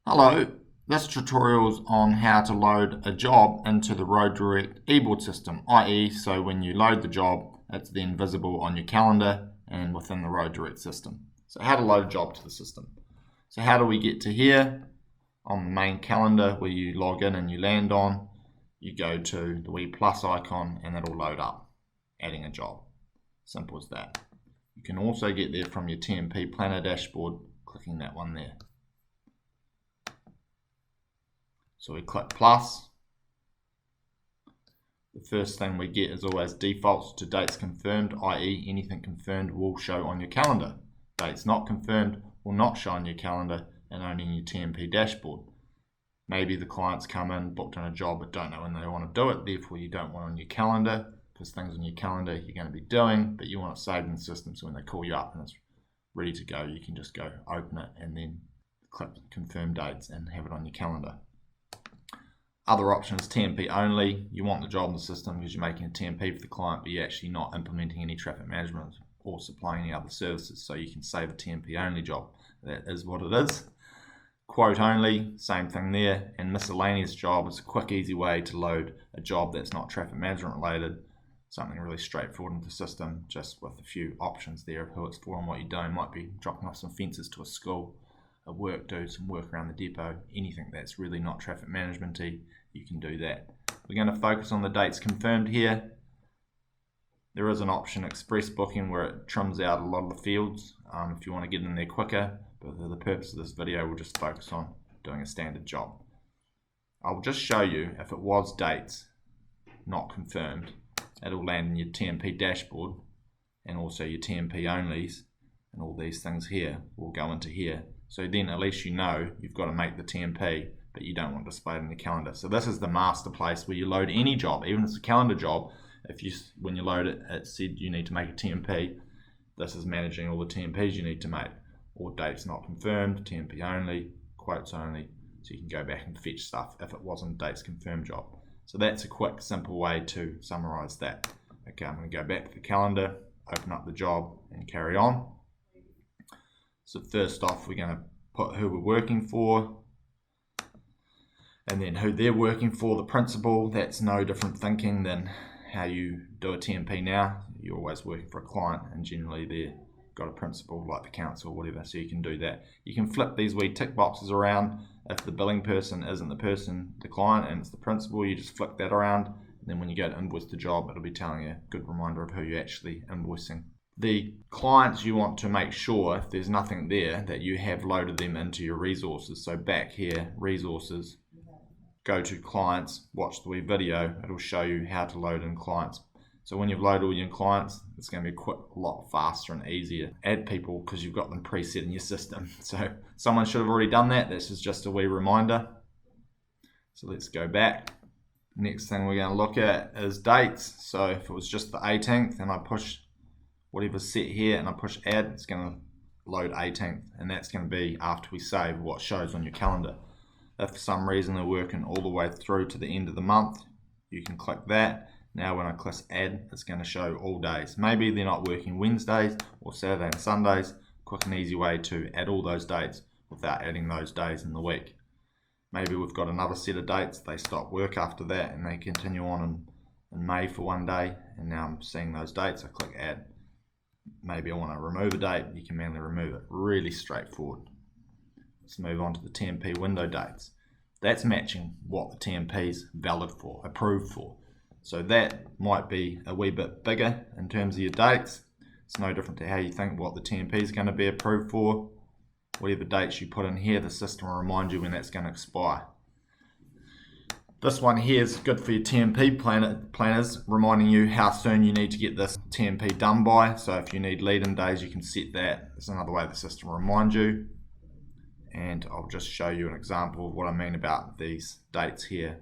Hello, this tutorial is on how to load a job into the RoadDirect eBoard system, i.e. so when you load the job, it's then visible on your calendar and within the RoadDirect system. So how to load a job to the system. So how do we get to here? On the main calendar where you log in and you land on, you go to the wee plus icon and it'll load up, adding a job. Simple as that. You can also get there from your TMP Planner dashboard, clicking that one there. So we click plus. The first thing we get is always defaults to dates confirmed, i.e. anything confirmed will show on your calendar. Dates not confirmed will not show on your calendar and only in your TMP dashboard. Maybe the clients come in, booked on a job, but don't know when they want to do it, therefore you don't want it on your calendar, because things on your calendar you're going to be doing, but you want it saved in the system so when they call you up and it's ready to go, you can just go open it and then click confirm dates and have it on your calendar. Other options, TMP only. You want the job in the system because you're making a TMP for the client, but you're actually not implementing any traffic management or supplying any other services, so you can save a TMP only job. That is what it is. Quote only, same thing there. And miscellaneous job is a quick, easy way to load a job that's not traffic management related, something really straightforward into the system, just with a few options there of who it's for and what you're doing. Might be dropping off some fences to a school, a work, do some work around the depot, anything that's really not traffic management-y, you can do that. We're going to focus on the dates confirmed here. There is an option, express booking, where it trims out a lot of the fields if you want to get in there quicker, but for the purpose of this video we'll just focus on doing a standard job. I'll just show you if it was dates not confirmed, it'll land in your TMP dashboard and also your TMP onlys, and all these things here will go into here. So then at least you know you've got to make the TMP, but you don't want to display it in the calendar. So this is the master place where you load any job, even if it's a calendar job. When you load it, it said you need to make a TMP. This is managing all the TMPs you need to make. Or dates not confirmed, TMP only, quotes only. So you can go back and fetch stuff if it wasn't a dates confirmed job. So that's a quick, simple way to summarize that. Okay, I'm going to go back to the calendar, open up the job and carry on. So first off, we're going to put who we're working for, and then who they're working for, the principal. That's no different thinking than how you do a TMP now. You're always working for a client, and generally they've got a principal like the council or whatever, so you can do that. You can flip these wee tick boxes around. If the billing person isn't the client, and it's the principal, you just flick that around, and then when you go to invoice the job, it'll be telling you a good reminder of who you're actually invoicing. The clients, you want to make sure, if there's nothing there, that you have loaded them into your resources. So back here, resources, go to clients, watch the wee video, it'll show you how to load in clients. So when you've loaded all your clients, it's going to be a lot faster and easier. Add people because you've got them preset in your system. So someone should have already done that. This is just a wee reminder. So let's go back. Next thing we're going to look at is dates. So if it was just the 18th and I push whatever's set here and I push add, it's going to load 18th, and that's going to be after we save what shows on your calendar. If for some reason they're working all the way through to the end of the month, you can click that. Now when I click add, it's going to show all days. Maybe they're not working Wednesdays or Saturday and Sundays. Quick and easy way to add all those dates without adding those days in the week. Maybe we've got another set of dates, they stop work after that and they continue on in May for one day, and now I'm seeing those dates, I click add. Maybe I want to remove a date, you can manually remove it. Really straightforward. Let's move on to the TMP window dates. That's matching what the TMP is valid for, approved for. So that might be a wee bit bigger in terms of your dates. It's no different to how you think what the TMP is going to be approved for. Whatever dates you put in here, the system will remind you when that's going to expire. This one here is good for your TMP planners, reminding you how soon you need to get this TMP done by. So if you need lead-in days, you can set that. It's another way the system will remind you. And I'll just show you an example of what I mean about these dates here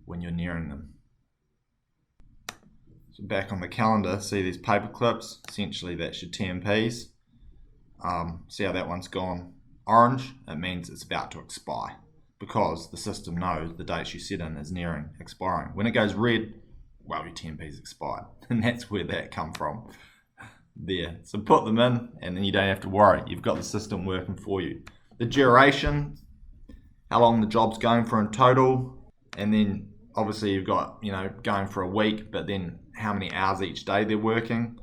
when you're nearing them. So back on the calendar, see these paper clips? Essentially that's your TMPs. See how that one's gone orange? It means it's about to expire, because the system knows the dates you set in is nearing expiring. When it goes red, well, your TMP's expired, and that's where that come from there. So put them in, and then you don't have to worry. You've got the system working for you. The duration, how long the job's going for in total, and then obviously you've got, going for a week, but then how many hours each day they're working.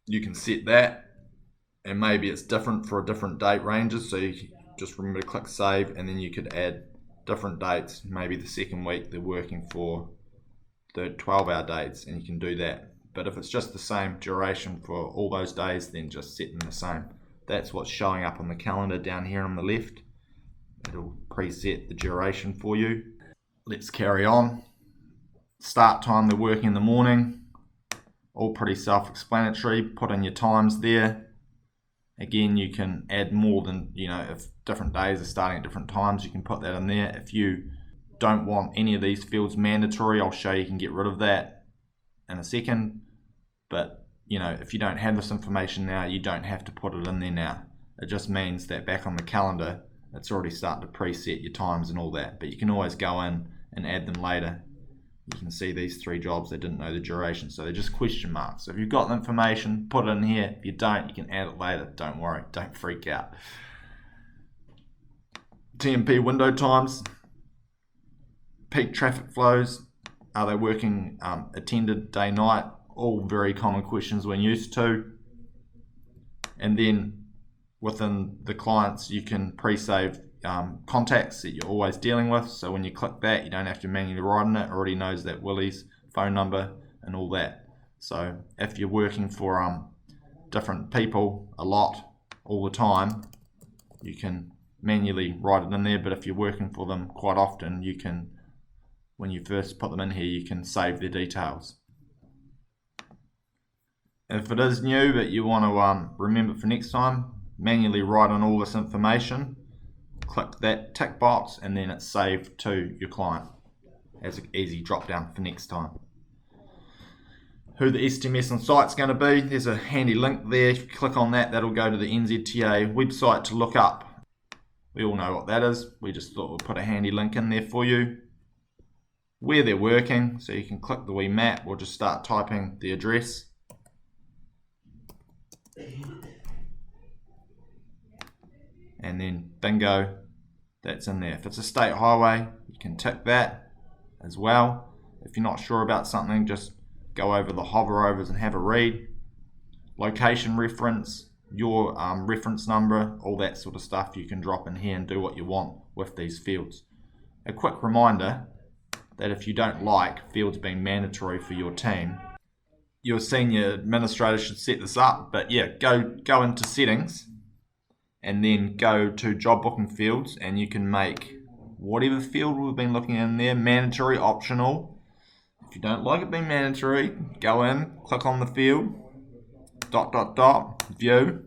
You can set that, and maybe it's different for different date ranges, so you just remember to click save, and then you could add different dates. Maybe the second week they're working for the 12-hour dates, and you can do that. But if it's just the same duration for all those days, then just set them the same. That's what's showing up on the calendar down here on the left. It'll preset the duration for you. Let's carry on. Start time, they're working in the morning. All pretty self-explanatory. Put in your times there. Again, you can add more than, if different days are starting at different times, you can put that in there. If you don't want any of these fields mandatory, I'll show you can get rid of that in a second. But, if you don't have this information now, you don't have to put it in there now. It just means that back on the calendar, it's already starting to preset your times and all that. But you can always go in and add them later. You can see these 3 jobs, they didn't know the duration, so they're just question marks. So if you've got the information, put it in here. If you don't, you can add it later. Don't worry, don't freak out. TMP window times, peak traffic flows, are they working attended day, night? All very common questions we're used to. And then within the clients, you can pre-save contacts that you're always dealing with. So when you click that, you don't have to manually write in it. It already knows that Willie's phone number and all that. So if you're working for different people a lot, all the time, you can manually write it in there. But if you're working for them quite often, you can, when you first put them in here, you can save their details. If it is new but you want to remember for next time, manually write in all this information, click that tick box, and then it's saved to your client as an easy drop down for next time. Who the STMS on site's going to be, there's a handy link there. If you click on that, that'll go to the NZTA website to look up. We all know what that is. We just thought we'd put a handy link in there for you. Where they're working, so you can click the wee map or just start typing the address. And then bingo, that's in there. If it's a state highway, you can tick that as well. If you're not sure about something, just go over the hover-overs and have a read. Location reference, your reference number, all that sort of stuff you can drop in here and do what you want with these fields. A quick reminder that if you don't like fields being mandatory for your team, your senior administrator should set this up. But yeah, go into settings and then go to job booking fields, and you can make whatever field we've been looking in there mandatory, optional. If you don't like it being mandatory, go in, click on the field, ... view,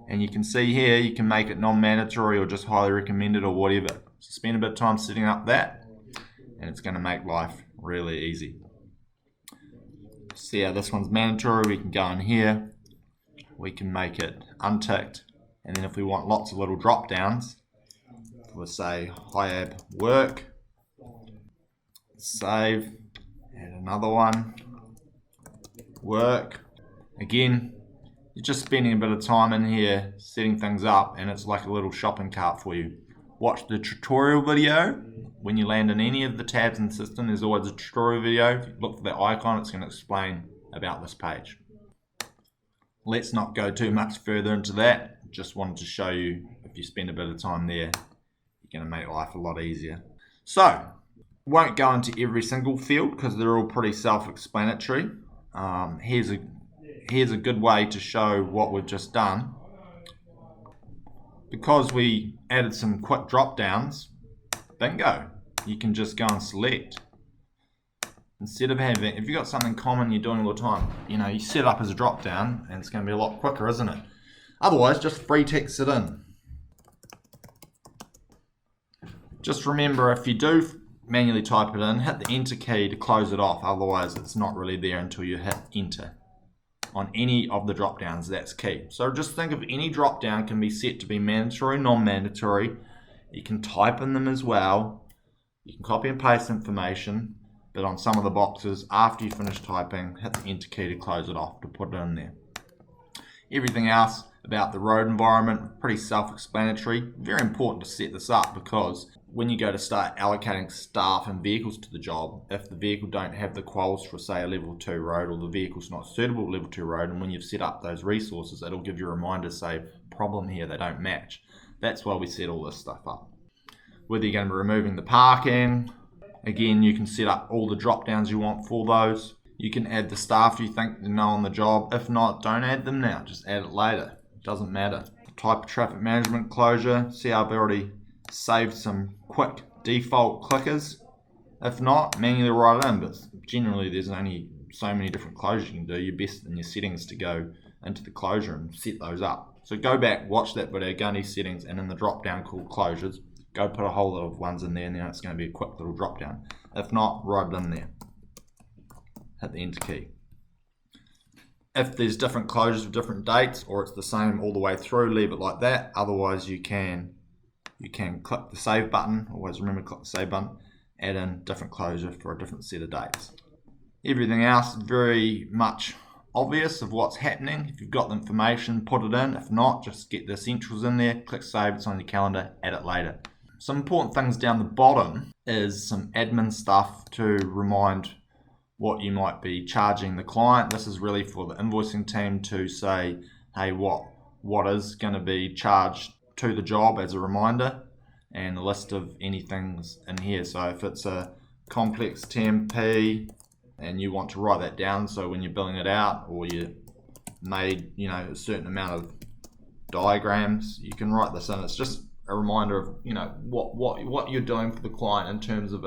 and you can see here you can make it non-mandatory or just highly recommended or whatever. So spend a bit of time setting up that, and it's going to make life really easy. See how this one's mandatory, we can go in here, we can make it unticked, and then if we want lots of little drop downs, we'll say HIAB work, save, add another one, work. Again, you're just spending a bit of time in here setting things up, and it's like a little shopping cart for you. Watch the tutorial video. When you land in any of the tabs in the system, there's always a tutorial video. If you look for that icon, it's going to explain about this page. Let's not go too much further into that. Just wanted to show you, if you spend a bit of time there, you're going to make life a lot easier. So, won't go into every single field because they're all pretty self-explanatory. Here's a good way to show what we've just done. Because we added some quick drop downs, bingo, you can just go and select. Instead of having, if you've got something common you're doing all the time, you set up as a drop down and it's going to be a lot quicker, isn't it? Otherwise, just free text it in. Just remember, if you do manually type it in, hit the enter key to close it off. Otherwise, it's not really there until you hit enter. On any of the drop downs, that's key. So just think of any drop down can be set to be mandatory, non-mandatory. You can type in them as well. You can copy and paste information, but on some of the boxes, after you finish typing, hit the enter key to close it off to put it in there. Everything else, about the road environment, pretty self-explanatory. Very important to set this up because when you go to start allocating staff and vehicles to the job, if the vehicle don't have the quals for say a level 2 road, or the vehicle's not suitable level 2 road, and when you've set up those resources, it'll give you a reminder, say, problem here, they don't match. That's why we set all this stuff up. Whether you're going to be removing the parking, again, you can set up all the drop downs you want for those. You can add the staff you think you know on the job. If not, don't add them now, just add it later. It doesn't matter. Type of traffic management closure. See, I've already saved some quick default clickers. If not, manually write it in, but generally there's only so many different closures you can do. You're best in your settings to go into the closure and set those up. So go back, watch that video, go into settings, and in the drop down called closures, go put a whole lot of ones in there, and then it's going to be a quick little drop down. If not, write it in there. Hit the enter key. If there's different closures with different dates, or it's the same all the way through, leave it like that. Otherwise, you can click the save button. Always remember to click the save button. Add in different closure for a different set of dates. Everything else very much obvious of what's happening. If you've got the information, put it in. If not, just get the essentials in there. Click save. It's on your calendar. Add it later. Some important things down the bottom is some admin stuff to remind what you might be charging the client. This is really for the invoicing team to say, hey, what is going to be charged to the job as a reminder, and a list of anything's in here. So if it's a complex TMP and you want to write that down, so when you're billing it out, or you made a certain amount of diagrams, you can write this in. It's just a reminder of what you're doing for the client in terms of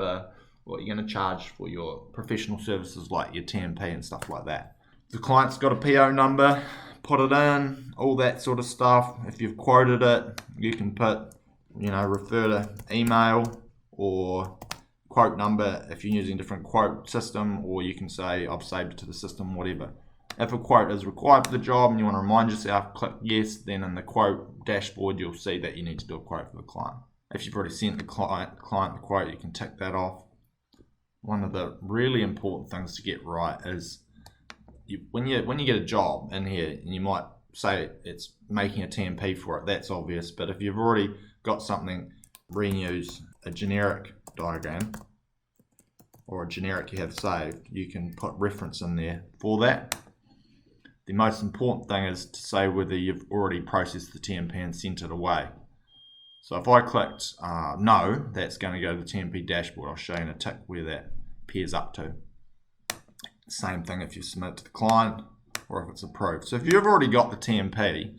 what you're going to charge for your professional services like your TMP and stuff like that. The client's got a PO number, put it in, all that sort of stuff. If you've quoted it, you can put, refer to email or quote number if you're using a different quote system, or you can say, I've saved it to the system, whatever. If a quote is required for the job and you want to remind yourself, click yes, then in the quote dashboard, you'll see that you need to do a quote for the client. If you've already sent the client the quote, you can tick that off. One of the really important things to get right is when you get a job in here, and you might say it's making a TMP for it, that's obvious, but if you've already got something, reuse a generic diagram or a generic you have saved, you can put reference in there for that. The most important thing is to say whether you've already processed the TMP and sent it away. So if I clicked no, that's going to go to the TMP dashboard. I'll show you in a tick where that pairs up to. Same thing if you submit it to the client or if it's approved. So if you've already got the TMP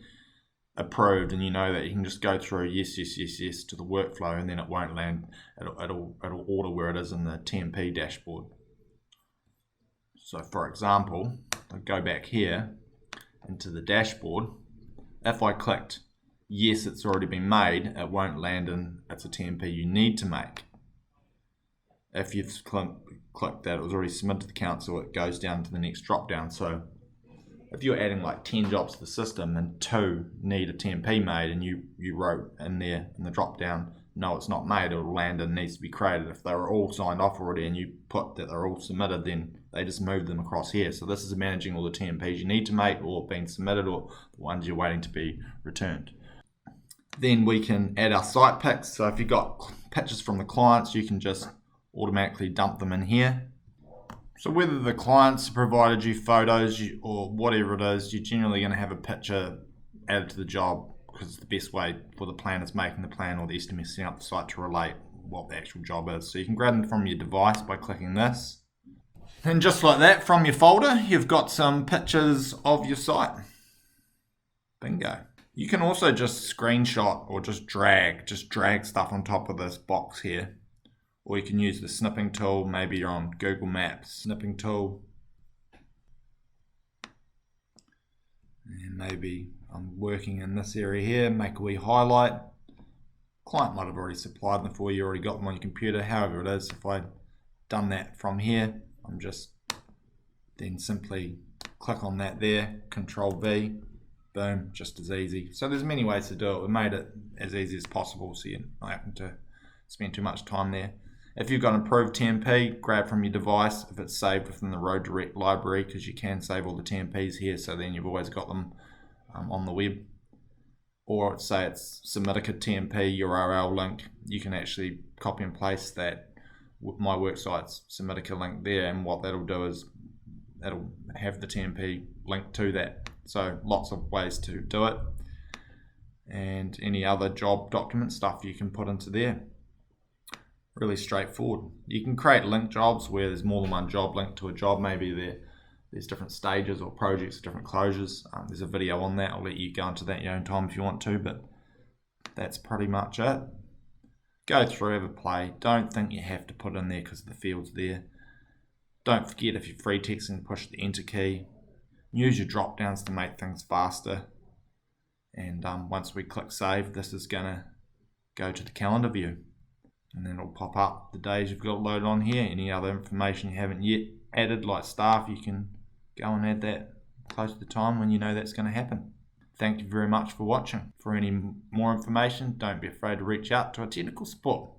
approved and you know that, you can just go through yes to the workflow, and then it won't land. It'll order where it is in the TMP dashboard. So for example, I go back here into the dashboard. If I clicked yes, it's already been made, it won't land in it's a TMP you need to make. If you've clicked that it was already submitted to the council, it goes down to the next drop down. So if you're adding like 10 jobs to the system and 2 need a TMP made, and you wrote in there in the drop down, no, it's not made, it'll land and needs to be created. If they were all signed off already and you put that they're all submitted, then they just move them across here. So this is managing all the TMPs you need to make or being submitted, or the ones you're waiting to be returned. Then we can add our site pics. So if you've got pictures from the clients, you can just automatically dump them in here. So whether the clients provided you photos or whatever it is, you're generally going to have a picture added to the job, because it's the best way for the planners making the plan or the estimator setting up the site to relate what the actual job is. So you can grab them from your device by clicking this. And just like that, from your folder, you've got some pictures of your site. Bingo. You can also just screenshot or just drag stuff on top of this box here. Or you can use the snipping tool. Maybe you're on Google Maps, snipping tool. And maybe I'm working in this area here, make a wee highlight. Client might have already supplied them for you, already got them on your computer, however it is. If I'd done that from here, I'm just then simply click on that there, Control V, boom, just as easy. So there's many ways to do it. We made it as easy as possible so you're not having to spend too much time there. If you've got an approved TMP, grab from your device if it's saved within the Road Direct library, because you can save all the TMPs here, so then you've always got them on the web. or say it's Submitica TMP URL link, you can actually copy and paste that My Worksite's Submitica link there, and what that'll do is it'll have the TMP link to that. So lots of ways to do it, and any other job document stuff you can put into there. Really straightforward. You can create link jobs where there's more than one job linked to a job. Maybe there's different stages or projects, different closures. There's a video on that. I'll let you go into that in your own time if you want to, but that's pretty much it. Go through, have a play. Don't think you have to put in there because the field's there. Don't forget, if you're free texting, push the enter key. Use your drop downs to make things faster. And once we click save, this is going to go to the calendar view. And then it'll pop up the days you've got loaded on here. Any other information you haven't yet added, like staff, you can go and add that close to the time when you know that's going to happen. Thank you very much for watching. For any more information, don't be afraid to reach out to our technical support.